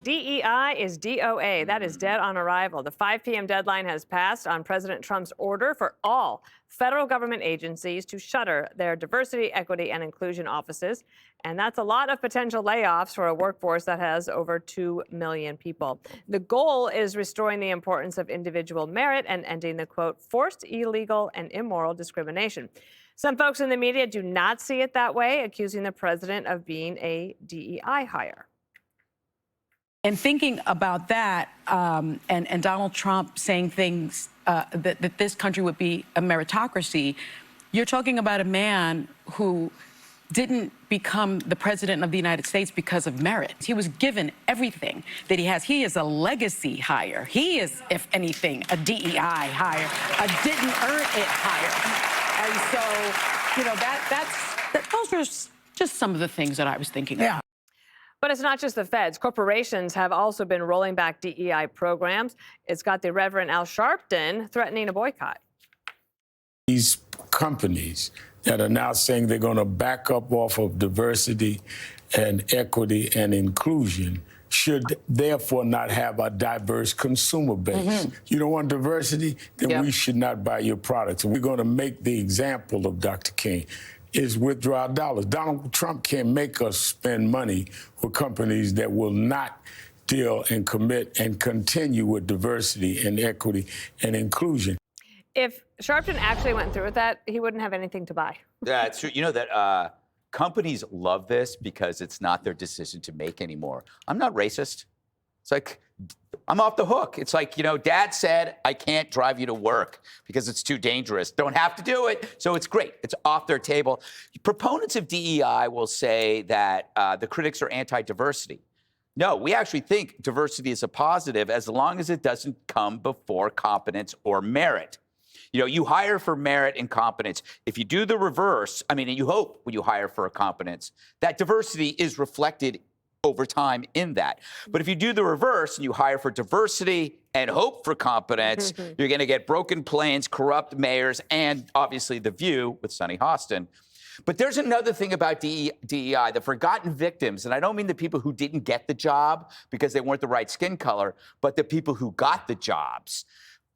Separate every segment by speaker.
Speaker 1: DEI is DOA. That is dead on arrival. The 5 p.m. deadline has passed on President Trump's order for all federal government agencies to shutter their diversity, equity, and inclusion offices. And that's a lot of potential layoffs for a workforce that has over 2 million people. The goal is restoring the importance of individual merit and ending the, quote, forced, illegal, and immoral discrimination. Some folks in the media do not see it that way, accusing the president of being a DEI hire.
Speaker 2: And thinking about that, and Donald Trump saying things that this country would be a meritocracy, you're talking about a man who didn't become the president of the United States because of merit. He was given everything that he has. He is a legacy hire. He is, if anything, a DEI hire, a didn't earn it hire. And so, you know, those are just some of the things that I was thinking about.
Speaker 1: But it's not just the feds. Corporations have also been rolling back DEI programs. It's got the Reverend Al Sharpton threatening a boycott.
Speaker 3: These companies that are now saying they're going to back up off of diversity and equity and inclusion should therefore not have a diverse consumer base. You don't want diversity? Then we should not buy your products. And we're going to make the example of Dr. King. Is withdraw dollars. Donald Trump can't make us spend money with companies that will not deal and commit and continue with diversity and equity and inclusion.
Speaker 1: If Sharpton actually went through with that, he wouldn't have anything to buy.
Speaker 4: Yeah, it's true. You know that companies love this because it's not their decision to make anymore. I'm not racist. It's like, I'm off the hook. It's like, you know, Dad said, I can't drive you to work because it's too dangerous. Don't have to do it. So it's great. It's off their table. Proponents of DEI will say that the critics are anti-diversity. No, we actually think diversity is a positive as long as it doesn't come before competence or merit. You know, you hire for merit and competence. If you do the reverse, I mean, and you hope when you hire for a competence, that diversity is reflected over time in that. But if you do the reverse and you hire for diversity and hope for competence, you're going to get broken planes, corrupt mayors, and obviously The View with Sonny Hostin. But there's another thing about DEI, the forgotten victims, and I don't mean the people who didn't get the job because they weren't the right skin color, but the people who got the jobs.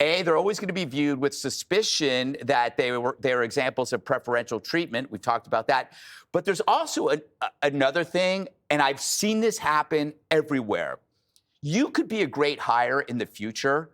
Speaker 4: They're always going to be viewed with suspicion that they are examples of preferential treatment. We've talked about that. But there's also another thing, and I've seen this happen everywhere. You could be a great hire in the future,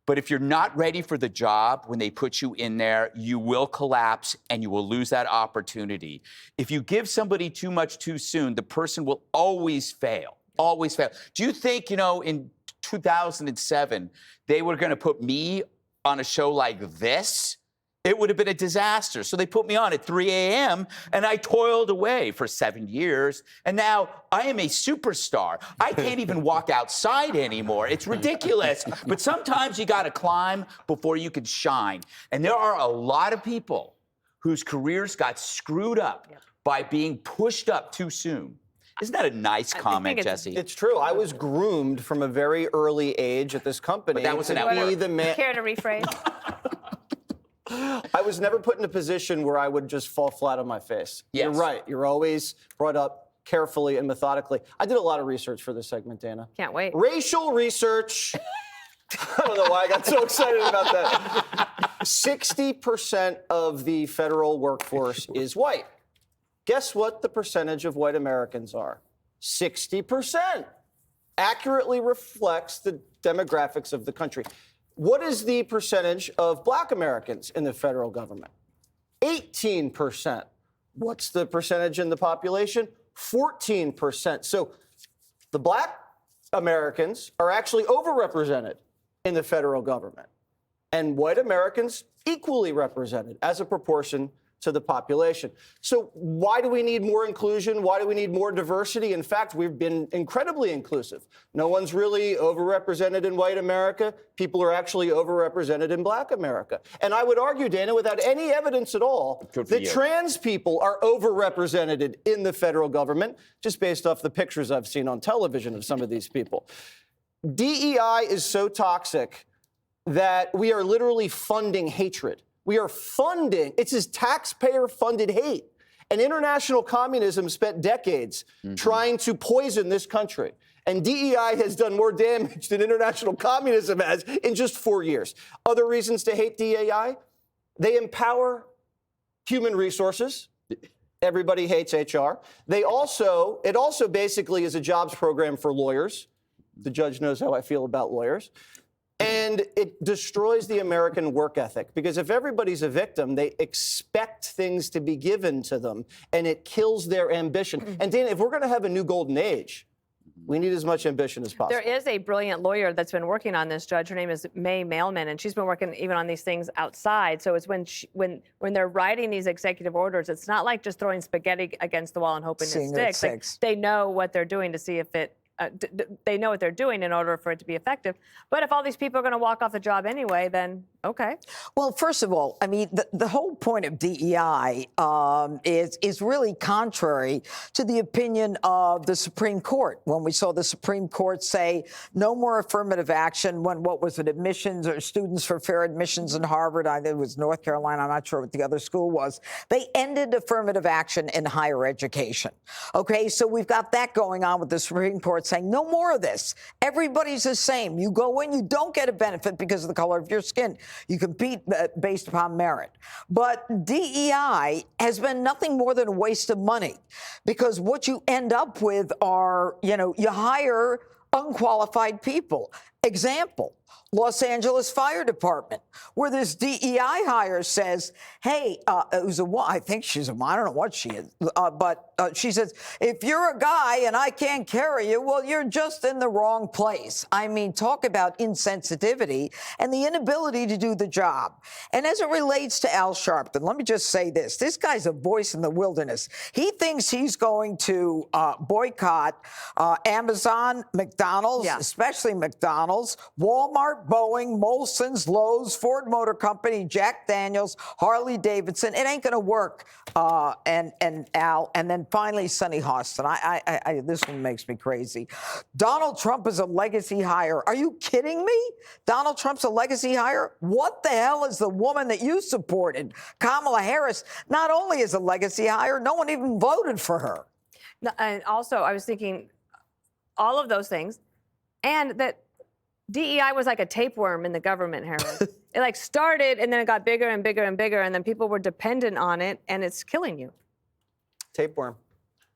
Speaker 4: but if you're not ready for the job when they put you in there, you will collapse and you will lose that opportunity. If you give somebody too much too soon, the person will always fail, always fail. Do you think, you know, in 2007, they were going to put me on a show like this? It would have been a disaster. So they put me on at 3 a.m. and I toiled away for 7 years. And now I am a superstar. I can't even walk outside anymore. It's ridiculous. But sometimes you got to climb before you can shine. And there are a lot of people whose careers got screwed up by being pushed up too soon. Isn't that a nice comment, Jesse?
Speaker 5: It's true. I was groomed from a very early age at this company.
Speaker 4: But that was an
Speaker 1: Care to rephrase?
Speaker 5: I was never put in a position where I would just fall flat on my face.
Speaker 4: Yes.
Speaker 5: You're right. You're always brought up carefully and methodically. I did a lot of research for this segment, Dana.
Speaker 1: Can't wait.
Speaker 5: Racial research. I don't know why I got so excited about that. 60% of the federal workforce is white. Guess what the percentage of white Americans are? 60%. Accurately reflects the demographics of the country. What is the percentage of black Americans in the federal government? 18%. What's the percentage in the population? 14%. So the black Americans are actually overrepresented in the federal government, and white Americans equally represented as a proportion to the population. So why do we need more inclusion? Why do we need more diversity? In fact, we've been incredibly inclusive. No one's really overrepresented in white America. People are actually overrepresented in black America. And I would argue, Dana, without any evidence at all, that trans people are overrepresented in the federal government, just based off the pictures I've seen on television of some of these people. DEI is so toxic that we are literally funding hatred. We are funding, it's this taxpayer-funded hate. And international communism spent decades trying to poison this country. And DEI has done more damage than international communism has in just 4 years. Other reasons to hate DEI? They empower human resources. Everybody hates HR. It also basically is a jobs program for lawyers. The judge knows how I feel about lawyers. And it destroys the American work ethic, because if everybody's a victim, they expect things to be given to them, and it kills their ambition. And Dana, if we're going to have a new golden age, we need as much ambition as possible.
Speaker 1: There is a brilliant lawyer that's been working on this, Judge. Her name is May Mailman, and she's been working even on these things outside. So it's when they're writing these executive orders, it's not like just throwing spaghetti against the wall and hoping
Speaker 6: Seeing
Speaker 1: it sticks.
Speaker 6: it
Speaker 1: Like,
Speaker 6: sticks.
Speaker 1: they know what they're doing to see if it. They know what they're doing in order for it to be effective. But if all these people are going to walk off the job anyway, then okay.
Speaker 6: Well, first of all, I mean, the whole point of DEI is really contrary to the opinion of the Supreme Court. When we saw the Supreme Court say no more affirmative action when, what was it, admissions or students for fair admissions in Harvard, I think it was North Carolina, I'm not sure what the other school was, they ended affirmative action in higher education. Okay, so we've got that going on with the Supreme Court saying no more of this. Everybody's the same. You go in, you don't get a benefit because of the color of your skin. You compete based upon merit. But DEI has been nothing more than a waste of money, because what you end up with are, you hire unqualified people. Example, Los Angeles Fire Department, where this DEI hire says, hey, it was I think she's I don't know what she is, but she says, if you're a guy and I can't carry you, well, you're just in the wrong place. I mean, talk about insensitivity and the inability to do the job. And as it relates to Al Sharpton, let me just say this. This guy's a voice in the wilderness. He thinks he's going to boycott Amazon, McDonald's, especially McDonald's, Walmart, Boeing, Molson's, Lowe's, Ford Motor Company, Jack Daniels, Harley Davidson. It ain't going to work. And Al, and then finally, Sonny Hostin. This one makes me crazy. Donald Trump is a legacy hire. Are you kidding me? Donald Trump's a legacy hire? What the hell is the woman that you supported, Kamala Harris, not only is a legacy hire, no one even voted for her.
Speaker 1: No, and also, I was thinking all of those things, and that DEI was like a tapeworm in the government, Harold. It like started, and then it got bigger and bigger and bigger, and then people were dependent on it, and it's killing you.
Speaker 5: Tapeworm.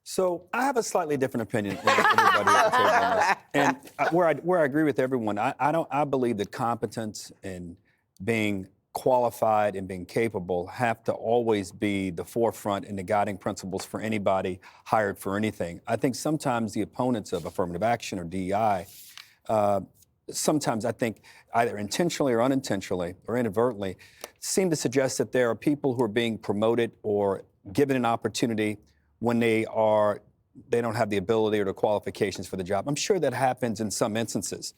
Speaker 7: So I have a slightly different opinion than everybody at the table on this. And where I agree with everyone, I believe that competence and being qualified and being capable have to always be the forefront and the guiding principles for anybody hired for anything. I think sometimes the opponents of affirmative action or DEI, sometimes I think either intentionally or unintentionally or inadvertently seem to suggest that there are people who are being promoted or given an opportunity when they don't have the ability or the qualifications for the job. I'm sure that happens in some instances.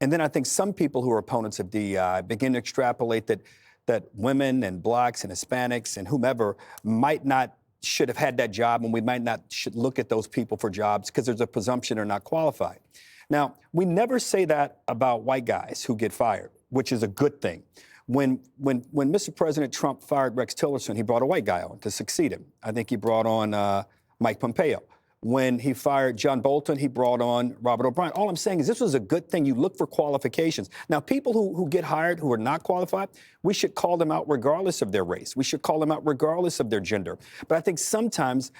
Speaker 7: And then I think some people who are opponents of DEI begin to extrapolate that women and blacks and Hispanics and whomever should have had that job, and we should look at those people for jobs because there's a presumption they're not qualified. Now, we never say that about white guys who get fired, which is a good thing. When Mr. President Trump fired Rex Tillerson, he brought a white guy on to succeed him. I think he brought on Mike Pompeo. When he fired John Bolton, he brought on Robert O'Brien. All I'm saying is this was a good thing. You look for qualifications. Now, people who get hired who are not qualified, we should call them out regardless of their race. We should call them out regardless of their gender. But I think sometimes,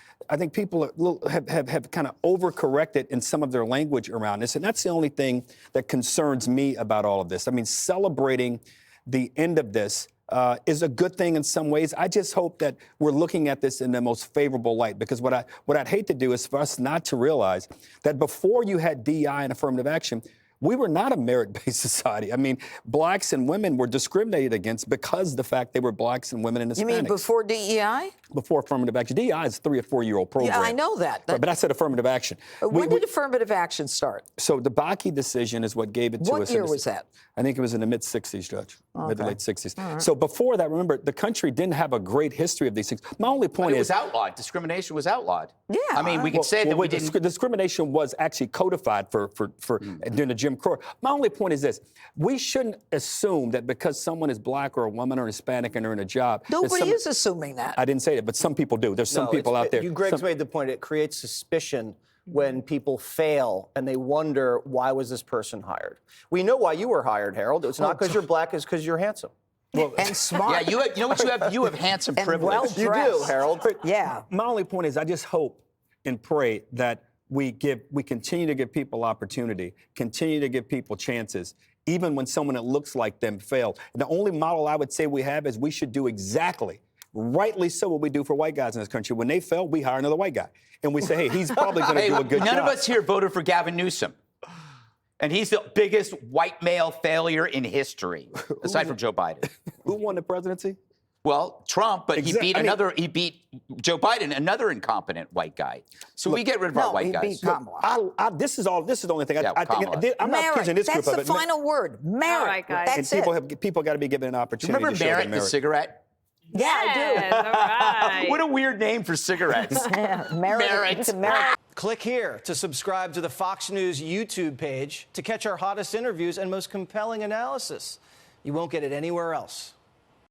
Speaker 7: people have kind of overcorrected in some of their language around this. And that's the only thing that concerns me about all of this. I mean, celebrating the end of this is a good thing in some ways. I just hope that we're looking at this in the most favorable light, because what I'd hate to do is for us not to realize that before you had DEI and affirmative action, we were not a merit-based society. I mean, blacks and women were discriminated against because of the fact they were blacks and women and Hispanics.
Speaker 6: You mean before DEI?
Speaker 7: Before affirmative action. DEI is a 3 or 4 year old program.
Speaker 6: Yeah, I know that.
Speaker 7: Right, but I said affirmative action.
Speaker 6: When did affirmative action start?
Speaker 7: So the Bakke decision is what gave it to us.
Speaker 6: What year was that?
Speaker 7: I think it was in the mid-'60s, Judge. Mid to late 60s.
Speaker 6: Right.
Speaker 7: So before that, remember, the country didn't have a great history of these things. My only point
Speaker 4: But it
Speaker 7: is...
Speaker 4: was outlawed. Discrimination was outlawed.
Speaker 6: Yeah.
Speaker 4: I mean, we can say that we didn't...
Speaker 7: Discrimination was actually codified for during the Jim Crow. My only point is this. We shouldn't assume that because someone is black or a woman or Hispanic and they're in a job...
Speaker 6: Nobody is assuming that.
Speaker 7: I didn't say that, but some people do. There's some people out there.
Speaker 5: Greg's made the point. It creates suspicion when people fail and they wonder, why was this person hired? We know why you were hired, Harold. It's not because you're black, it's because you're handsome.
Speaker 6: And smart.
Speaker 4: Yeah, you know what you have? You have handsome
Speaker 6: And
Speaker 4: privilege.
Speaker 6: well-dressed.
Speaker 5: You do, Harold.
Speaker 6: Yeah.
Speaker 7: My only point is I just hope and pray that we continue to give people opportunity, continue to give people chances, even when someone that looks like them failed. The only model I would say we have is we should do exactly, rightly so, what we do for white guys in this country. When they fail, we hire another white guy. And we say, hey, he's probably going to do a good job.
Speaker 4: None of us here voted for Gavin Newsom. And he's the biggest white male failure in history, aside from Joe Biden.
Speaker 7: Who won the presidency?
Speaker 4: Well, Trump, but
Speaker 7: Exactly.
Speaker 4: he beat Joe Biden, another incompetent white guy. So we get rid of our white
Speaker 6: he
Speaker 4: guys.
Speaker 6: beat Kamala.
Speaker 7: This is the only thing.
Speaker 4: Yeah,
Speaker 7: I think
Speaker 4: Kamala.
Speaker 7: I'm not
Speaker 6: Merit.
Speaker 7: accusing this
Speaker 6: That's
Speaker 7: group
Speaker 6: the
Speaker 7: of it.
Speaker 6: final word. Merit.
Speaker 1: All right, guys.
Speaker 6: That's
Speaker 7: And
Speaker 6: it.
Speaker 7: people got to be given an opportunity
Speaker 4: Remember
Speaker 7: to show their
Speaker 4: Merit the
Speaker 7: merit.
Speaker 4: cigarette?
Speaker 6: Yeah, I
Speaker 1: Yes, all right.
Speaker 4: What a weird name for cigarettes.
Speaker 6: do. Merit. It's a merit.
Speaker 5: Click here to subscribe to the Fox News YouTube page to catch our hottest interviews and most compelling analysis. You won't get it anywhere else.